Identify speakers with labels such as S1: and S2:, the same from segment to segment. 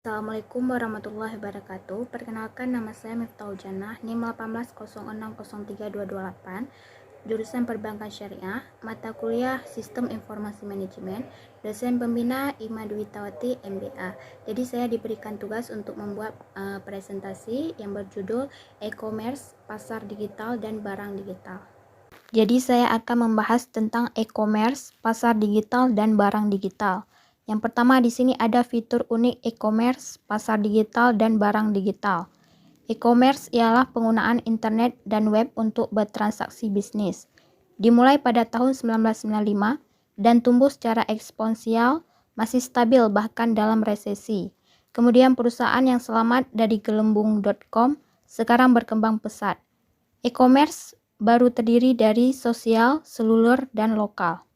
S1: Assalamualaikum warahmatullahi wabarakatuh. Perkenalkan, nama saya Miftahul Jannah, NIM 18060328, jurusan Perbankan Syariah, mata kuliah Sistem Informasi Manajemen, dosen pembina Ima Dwi Tawati MBA. Jadi saya diberikan tugas untuk membuat presentasi yang berjudul E-commerce, pasar digital dan barang digital. Jadi saya akan membahas tentang e-commerce, pasar digital dan barang digital. Yang pertama di sini ada fitur unik e-commerce, pasar digital dan barang digital. E-commerce ialah penggunaan internet dan web untuk bertransaksi bisnis. Dimulai pada tahun 1995 dan tumbuh secara eksponensial, masih stabil bahkan dalam resesi. Kemudian perusahaan yang selamat dari gelembung.com sekarang berkembang pesat. E-commerce baru terdiri dari sosial, seluler, dan lokal.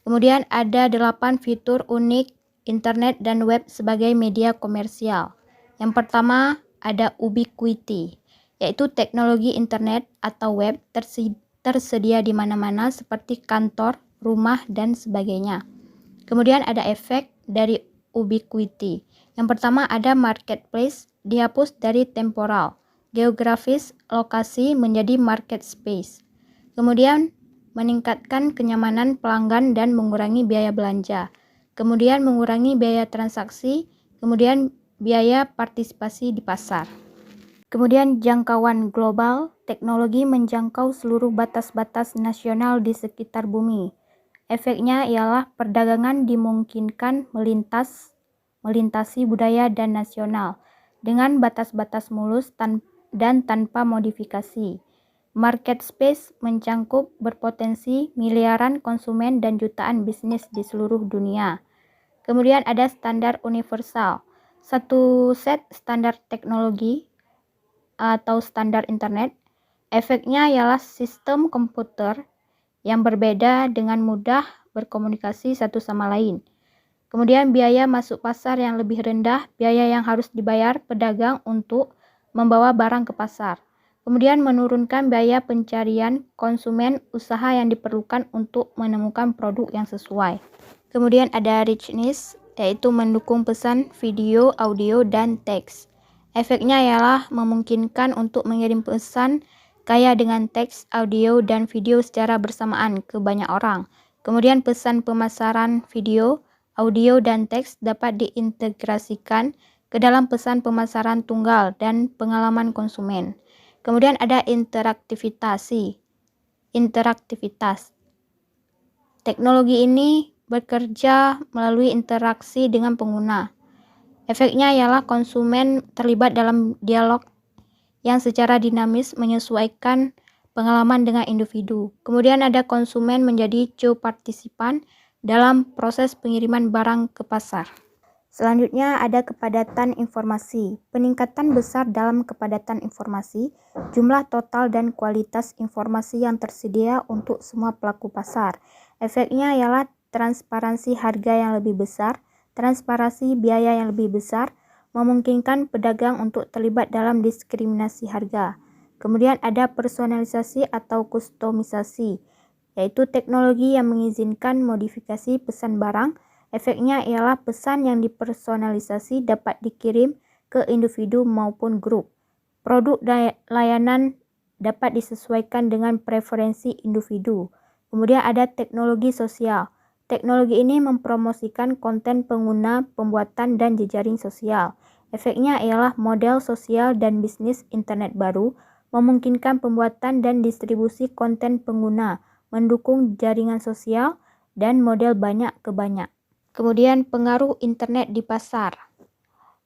S1: Kemudian ada 8 fitur unik internet dan web sebagai media komersial. Yang pertama ada ubiquity, yaitu teknologi internet atau web tersedia di mana-mana seperti kantor, rumah, dan sebagainya. Kemudian ada efek dari ubiquity. Yang pertama ada marketplace, dihapus dari temporal, geografis, lokasi menjadi market space. Kemudian meningkatkan kenyamanan pelanggan dan mengurangi biaya belanja. Kemudian mengurangi biaya transaksi, kemudian biaya partisipasi di pasar. Kemudian jangkauan global, teknologi menjangkau seluruh batas-batas nasional di sekitar bumi. Efeknya ialah perdagangan dimungkinkan melintasi budaya dan nasional dengan batas-batas mulus dan tanpa modifikasi. Market space mencangkup berpotensi miliaran konsumen dan jutaan bisnis di seluruh dunia. Kemudian ada standar universal, satu set standar teknologi atau standar internet. Efeknya ialah sistem komputer yang berbeda dengan mudah berkomunikasi satu sama lain. Kemudian biaya masuk pasar yang lebih rendah, biaya yang harus dibayar pedagang untuk membawa barang ke pasar. Kemudian menurunkan biaya pencarian konsumen usaha yang diperlukan untuk menemukan produk yang sesuai. Kemudian ada richness, yaitu mendukung pesan video, audio, dan teks. Efeknya ialah memungkinkan untuk mengirim pesan kaya dengan teks, audio, dan video secara bersamaan ke banyak orang. Kemudian pesan pemasaran video, audio, dan teks dapat diintegrasikan ke dalam pesan pemasaran tunggal dan pengalaman konsumen. Kemudian ada interaktivitas. Teknologi ini bekerja melalui interaksi dengan pengguna. Efeknya ialah konsumen terlibat dalam dialog yang secara dinamis menyesuaikan pengalaman dengan individu. Kemudian ada konsumen menjadi co-partisipan dalam proses pengiriman barang ke pasar. Selanjutnya ada kepadatan informasi. Peningkatan besar dalam kepadatan informasi, jumlah total dan kualitas informasi yang tersedia untuk semua pelaku pasar. Efeknya ialah transparansi harga yang lebih besar, transparansi biaya yang lebih besar, memungkinkan pedagang untuk terlibat dalam diskriminasi harga. Kemudian ada personalisasi atau kustomisasi, yaitu teknologi yang mengizinkan modifikasi pesan barang. Efeknya ialah pesan yang dipersonalisasi dapat dikirim ke individu maupun grup. Produk dan layanan dapat disesuaikan dengan preferensi individu. Kemudian ada teknologi sosial. Teknologi ini mempromosikan konten pengguna, pembuatan, dan jejaring sosial. Efeknya ialah model sosial dan bisnis internet baru, memungkinkan pembuatan dan distribusi konten pengguna, mendukung jaringan sosial, dan model banyak ke banyak. Kemudian pengaruh internet di pasar,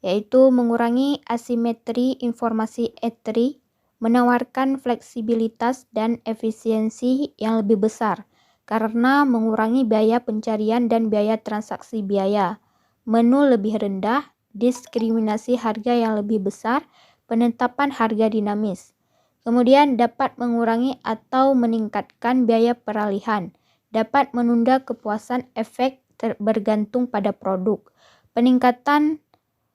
S1: yaitu mengurangi asimetri informasi eteri, menawarkan fleksibilitas dan efisiensi yang lebih besar karena mengurangi biaya pencarian dan biaya transaksi biaya, menu lebih rendah, diskriminasi harga yang lebih besar, penetapan harga dinamis. Kemudian dapat mengurangi atau meningkatkan biaya peralihan, dapat menunda kepuasan efek bergantung pada produk. Peningkatan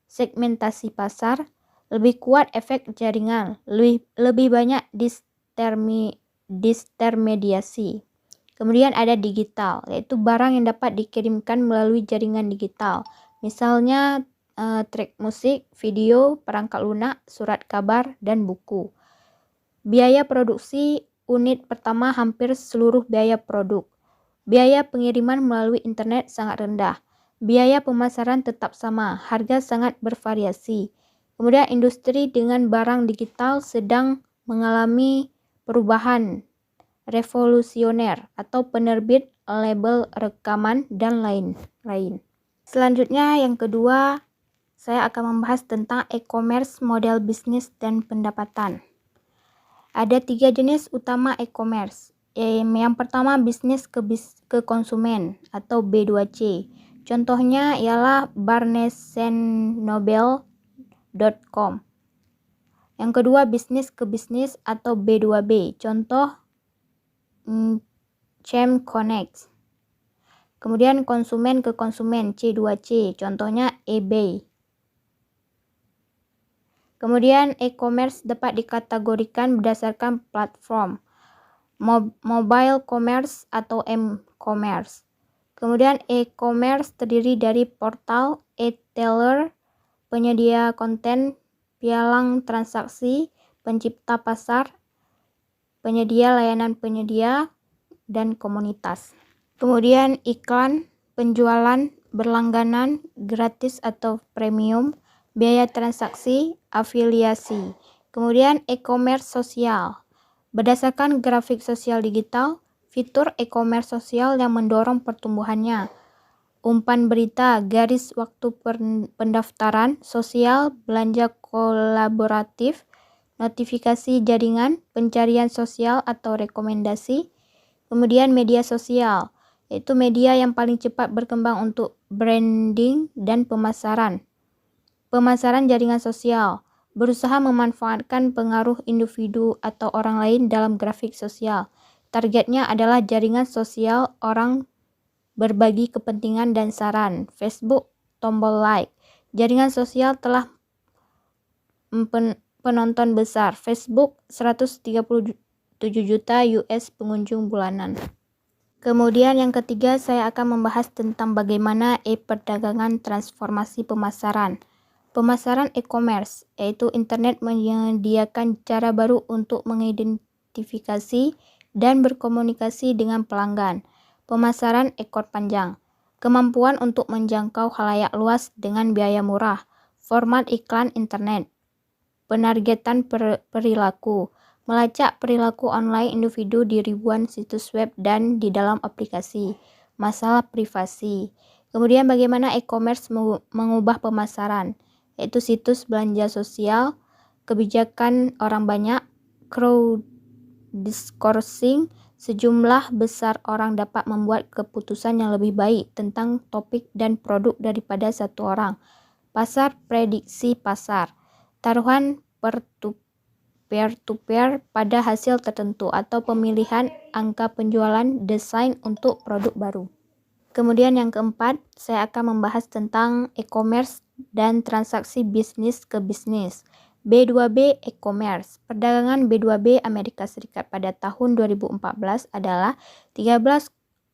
S1: segmentasi pasar, lebih kuat efek jaringan, lebih banyak disintermediasi. Kemudian ada digital, yaitu barang yang dapat dikirimkan melalui jaringan digital. Misalnya track musik, video, perangkat lunak, surat kabar, dan buku. Biaya produksi unit pertama hampir seluruh biaya produk. Biaya pengiriman melalui internet sangat rendah. Biaya pemasaran tetap sama, harga sangat bervariasi. Kemudian industri dengan barang digital sedang mengalami perubahan revolusioner atau penerbit label rekaman dan lain-lain. Selanjutnya yang kedua, saya akan membahas tentang e-commerce, model bisnis dan pendapatan. Ada 3 jenis utama e-commerce. Yang pertama bisnis ke konsumen atau B2C. Contohnya ialah barnesandnoble.com. Yang kedua bisnis ke bisnis atau B2B. Contoh ChemConnect. Kemudian konsumen ke konsumen C2C. Contohnya eBay. Kemudian e-commerce dapat dikategorikan berdasarkan platform, mobile commerce atau m-commerce. Kemudian e-commerce terdiri dari portal, e-tailer, penyedia konten, pialang transaksi, pencipta pasar, penyedia layanan penyedia, dan komunitas. Kemudian iklan, penjualan, berlangganan, gratis atau premium, biaya transaksi, afiliasi. Kemudian e-commerce sosial. Berdasarkan grafik sosial digital, fitur e-commerce sosial yang mendorong pertumbuhannya. Umpan berita, garis waktu pendaftaran, sosial, belanja kolaboratif, notifikasi jaringan, pencarian sosial atau rekomendasi. Kemudian media sosial, yaitu media yang paling cepat berkembang untuk branding dan pemasaran. Pemasaran jaringan sosial, berusaha memanfaatkan pengaruh individu atau orang lain dalam grafik sosial. Targetnya adalah jaringan sosial orang berbagi kepentingan dan saran. Facebook, tombol like. Jaringan sosial telah penonton besar. Facebook 137 juta US pengunjung bulanan. Kemudian yang ketiga, saya akan membahas tentang bagaimana perdagangan transformasi pemasaran. Pemasaran e-commerce, yaitu internet menyediakan cara baru untuk mengidentifikasi dan berkomunikasi dengan pelanggan. Pemasaran ekor panjang, kemampuan untuk menjangkau khalayak luas dengan biaya murah. Format iklan internet, penargetan perilaku, melacak perilaku online individu di ribuan situs web dan di dalam aplikasi. Masalah privasi. Kemudian bagaimana e-commerce mengubah pemasaran, yaitu situs belanja sosial, kebijakan orang banyak, crowdsourcing, sejumlah besar orang dapat membuat keputusan yang lebih baik tentang topik dan produk daripada satu orang. Pasar prediksi pasar, taruhan peer-to-peer pada hasil tertentu atau pemilihan angka penjualan desain untuk produk baru. Kemudian yang keempat, saya akan membahas tentang e-commerce dan transaksi bisnis ke bisnis. B2B e-commerce. Perdagangan B2B Amerika Serikat pada tahun 2014 adalah 13,8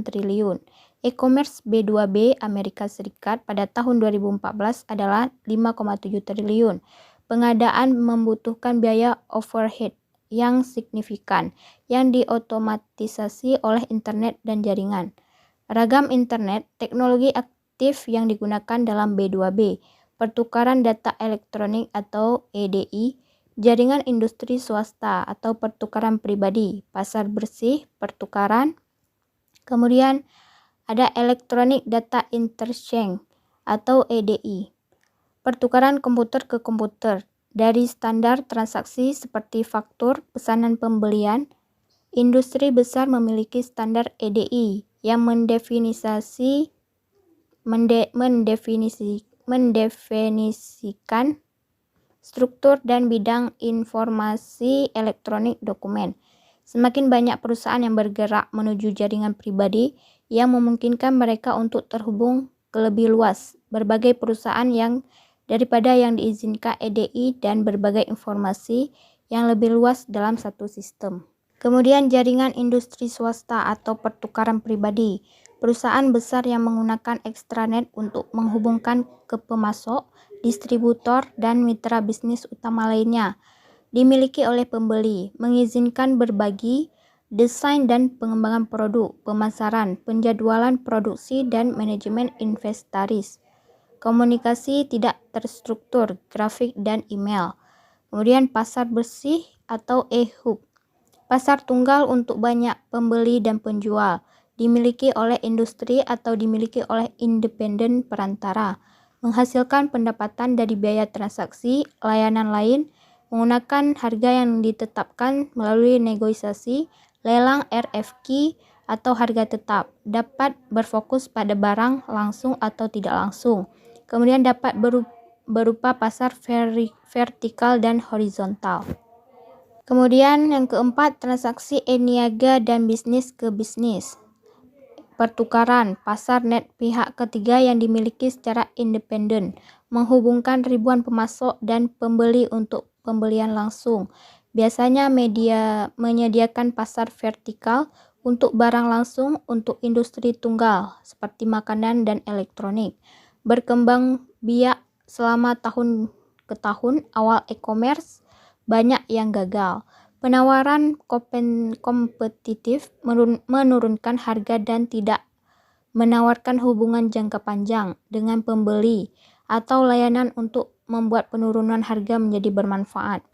S1: triliun. E-commerce B2B Amerika Serikat pada tahun 2014 adalah 5,7 triliun. Pengadaan membutuhkan biaya overhead yang signifikan yang diotomatisasi oleh internet dan jaringan. Ragam internet, teknologi aktif yang digunakan dalam B2B, pertukaran data elektronik atau EDI, jaringan industri swasta atau pertukaran pribadi, pasar bersih, pertukaran. Kemudian ada Electronic Data Interchange atau EDI, pertukaran komputer ke komputer, dari standar transaksi seperti faktur, pesanan pembelian. Industri besar memiliki standar EDI yang mendefinisikan struktur dan bidang informasi elektronik dokumen. Semakin banyak perusahaan yang bergerak menuju jaringan pribadi yang memungkinkan mereka untuk terhubung ke lebih luas, berbagai perusahaan daripada yang diizinkan EDI dan berbagai informasi yang lebih luas dalam satu sistem. Kemudian jaringan industri swasta atau pertukaran pribadi. perusahaan besar yang menggunakan extranet untuk menghubungkan ke pemasok, distributor, dan mitra bisnis utama lainnya. Dimiliki oleh pembeli, mengizinkan berbagi, desain dan pengembangan produk, pemasaran, penjadwalan produksi, dan manajemen inventaris. Komunikasi tidak terstruktur, grafik, dan email. Kemudian pasar bersih atau e-hub. Pasar tunggal untuk banyak pembeli dan penjual. Dimiliki oleh industri atau dimiliki oleh independen perantara. Menghasilkan pendapatan dari biaya transaksi, layanan lain, menggunakan harga yang ditetapkan melalui negosiasi, lelang RFQ, atau harga tetap. Dapat berfokus pada barang langsung atau tidak langsung. Kemudian dapat berupa pasar vertikal dan horizontal. Kemudian yang keempat, transaksi e-niaga dan bisnis ke bisnis. Pertukaran, pasar net pihak ketiga yang dimiliki secara independen, menghubungkan ribuan pemasok dan pembeli untuk pembelian langsung. Biasanya media menyediakan pasar vertikal untuk barang langsung untuk industri tunggal seperti makanan dan elektronik. Berkembang biak selama tahun ke tahun, awal e-commerce banyak yang gagal. Penawaran kompetitif menurunkan harga dan tidak menawarkan hubungan jangka panjang dengan pembeli atau layanan untuk membuat penurunan harga menjadi bermanfaat.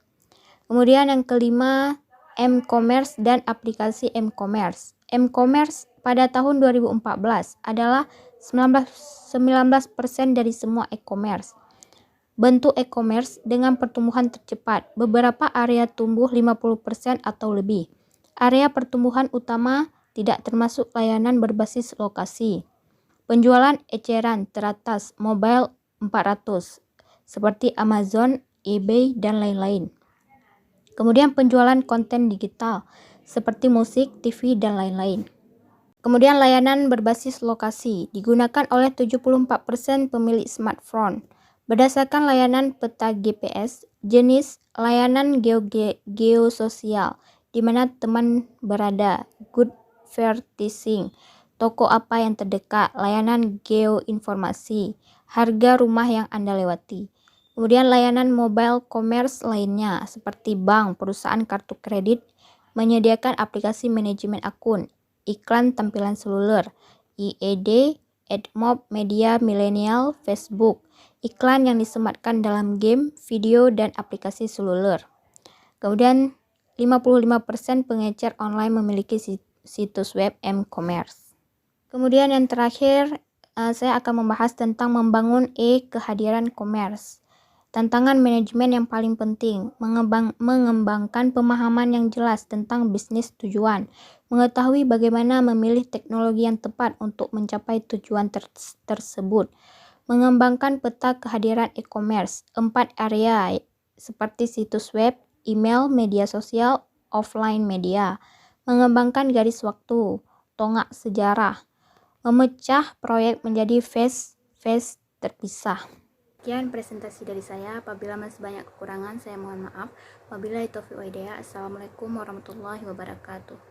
S1: Kemudian yang kelima, m-commerce dan aplikasi m-commerce. M-commerce pada tahun 2014 adalah 19% dari semua e-commerce. Bentuk e-commerce dengan pertumbuhan tercepat. Beberapa area tumbuh 50% atau lebih. Area pertumbuhan utama tidak termasuk layanan berbasis lokasi. Penjualan eceran teratas mobile 400 seperti Amazon, eBay, dan lain-lain. Kemudian penjualan konten digital seperti musik, TV, dan lain-lain. Kemudian layanan berbasis lokasi digunakan oleh 74% pemilik smartphone. Berdasarkan layanan peta GPS, jenis layanan geososial, di mana teman berada, good advertising, toko apa yang terdekat, layanan geoinformasi, harga rumah yang Anda lewati. Kemudian layanan mobile commerce lainnya, seperti bank, perusahaan kartu kredit, menyediakan aplikasi manajemen akun, iklan tampilan seluler, IED, AdMob, media milenial, Facebook, iklan yang disematkan dalam game, video, dan aplikasi seluler. Kemudian 55% pengecer online memiliki situs web m-commerce. Kemudian yang terakhir, saya akan membahas tentang membangun kehadiran commerce. Tantangan manajemen yang paling penting, mengembangkan pemahaman yang jelas tentang bisnis tujuan, mengetahui bagaimana memilih teknologi yang tepat untuk mencapai tujuan tersebut, mengembangkan peta kehadiran e-commerce, 4 area seperti situs web, email, media sosial, offline media, mengembangkan garis waktu, tonggak sejarah, memecah proyek menjadi phase terpisah. Sekian presentasi dari saya. Apabila masih banyak kekurangan, saya mohon maaf. Wabillahi taufiq wa hidayah. Assalamualaikum warahmatullahi wabarakatuh.